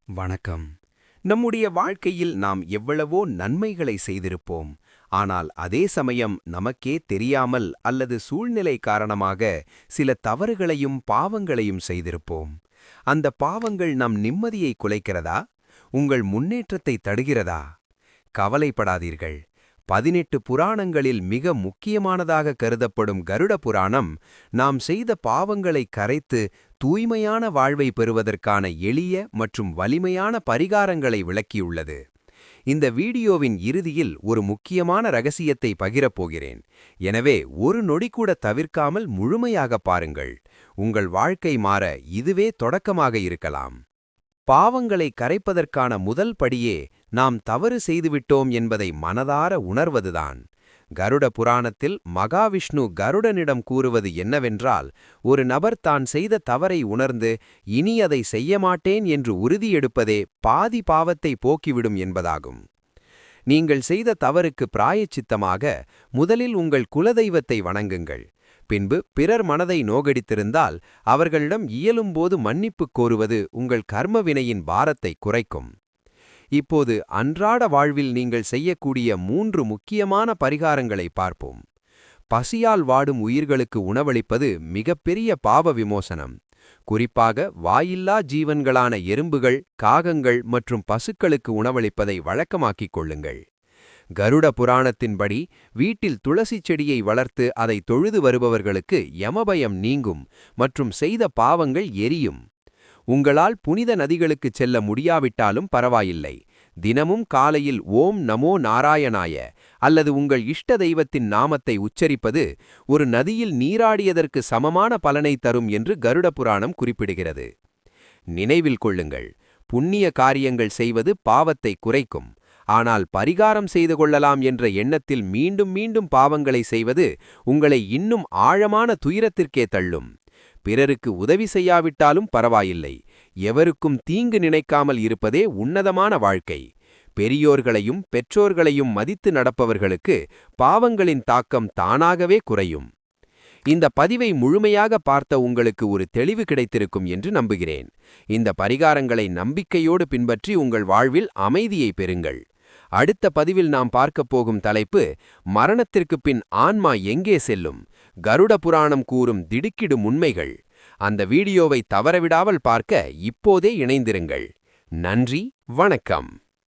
வணக்கம். நம்முடைய வாழ்க்கையில் நாம் எவ்வளவோ நன்மைகளை செய்திருப்போம். ஆனால் அதே சமயம் நமக்கே தெரியாமல் அல்லது சூழ்நிலை காரணமாக சில தவறுகளையும் பாவங்களையும் செய்திருப்போம். அந்த பாவங்கள் நம் நிம்மதியை குலைக்கிறதா? உங்கள் முன்னேற்றத்தை தடுகிறதா? கவலைப்படாதீர்கள். 18 புராணங்களில் மிக முக்கியமானதாக கருதப்படும் கருட புராணம் நாம் செய்த பாவங்களை கரைத்து தூய்மையான வாழ்வை பெறுவதற்கான எளிய மற்றும் வலிமையான பரிகாரங்களை விளக்கியுள்ளது. இந்த வீடியோவின் இறுதியில் ஒரு முக்கியமான ரகசியத்தை பகிரப் போகிறேன். எனவே ஒரு நொடி கூட தவிர்க்காமல் முழுமையாக பாருங்கள். உங்கள் வாழ்க்கை மாற இதுவே தொடக்கமாக இருக்கலாம். பாவங்களை கரைப்பதற்கான முதல் படியே நாம் தவறு செய்துவிட்டோம் என்பதை மனதார உணர்வதுதான். கருட புராணத்தில் மகாவிஷ்ணு கருடனிடம் கூறுவது என்னவென்றால், ஒரு நபர் தான் செய்த தவறை உணர்ந்து இனி அதை செய்ய மாட்டேன் என்று உறுதியெடுப்பதே பாதி பாவத்தை போக்கிவிடும் என்பதாகும். நீங்கள் செய்த தவறுக்கு பிராயச்சித்தமாக முதலில் உங்கள் குலதெய்வத்தை வணங்குங்கள். பின்பு பிறர் மனதை நோகடித்திருந்தால் அவர்களிடம் இயலும்போது மன்னிப்புக் கோருவது உங்கள் கர்மவினையின் பாரத்தை குறைக்கும். இப்போது அன்றாட வாழ்வில் நீங்கள் செய்யக்கூடிய 3 முக்கியமான பரிகாரங்களை பார்ப்போம். பசியால் வாடும் உயிர்களுக்கு உணவளிப்பது மிகப்பெரிய பாவ விமோசனம். குறிப்பாக வாயில்லா ஜீவன்களான எறும்புகள், காகங்கள் மற்றும் பசுக்களுக்கு உணவளிப்பதை வழக்கமாக்கிக் கொள்ளுங்கள். கருட புராணத்தின்படி வீட்டில் துளசி செடியை வளர்த்து அதை தொழுது வருபவர்களுக்கு யமபயம் நீங்கும் மற்றும் செய்த பாவங்கள் எரியும். உங்களால் புனித நதிகளுக்குச் செல்ல முடியாவிட்டாலும் பரவாயில்லை. தினமும் காலையில் ஓம் நமோ நாராயணாய அல்லது உங்கள் இஷ்ட தெய்வத்தின் நாமத்தை உச்சரிப்பது ஒரு நதியில் நீராடியதற்கு சமமான பலனை தரும் என்று கருட புராணம் குறிப்பிடுகிறது. நினைவில் கொள்ளுங்கள், புண்ணிய காரியங்கள் செய்வது பாவத்தை குறைக்கும். ஆனால் பரிகாரம் செய்து கொள்ளலாம் என்ற எண்ணத்தில் மீண்டும் மீண்டும் பாவங்களை செய்வது உங்களை இன்னும் ஆழமான துயரத்திற்கே தள்ளும். பிறருக்கு உதவி செய்யாவிட்டாலும் பரவாயில்லை. எவருக்கும் தீங்கு நினைக்காமல் இருப்பதே உன்னதமான வாழ்க்கை. பெரியோர்களையும் பெற்றோர்களையும் மதித்து நடப்பவர்களுக்கு பாவங்களின் தாக்கம் தானாகவே குறையும். இந்த பதிவை முழுமையாக பார்த்த உங்களுக்கு ஒரு தெளிவு கிடைத்திருக்கும் என்று நம்புகிறேன். இந்த பரிகாரங்களை நம்பிக்கையோடு பின்பற்றி உங்கள் வாழ்வில் அமைதியை பெறுங்கள். அடுத்த பதிவில் நாம் பார்க்கப் போகும் தலைப்பு, மரணத்திற்குப் பின் ஆன்மா எங்கே செல்லும்? கருட புராணம் கூறும் திடுக்கிடும் உண்மைகள். அந்த வீடியோவை தவறவிடாமல் பார்க்க இப்போதே இணைந்திருங்கள். நன்றி, வணக்கம்.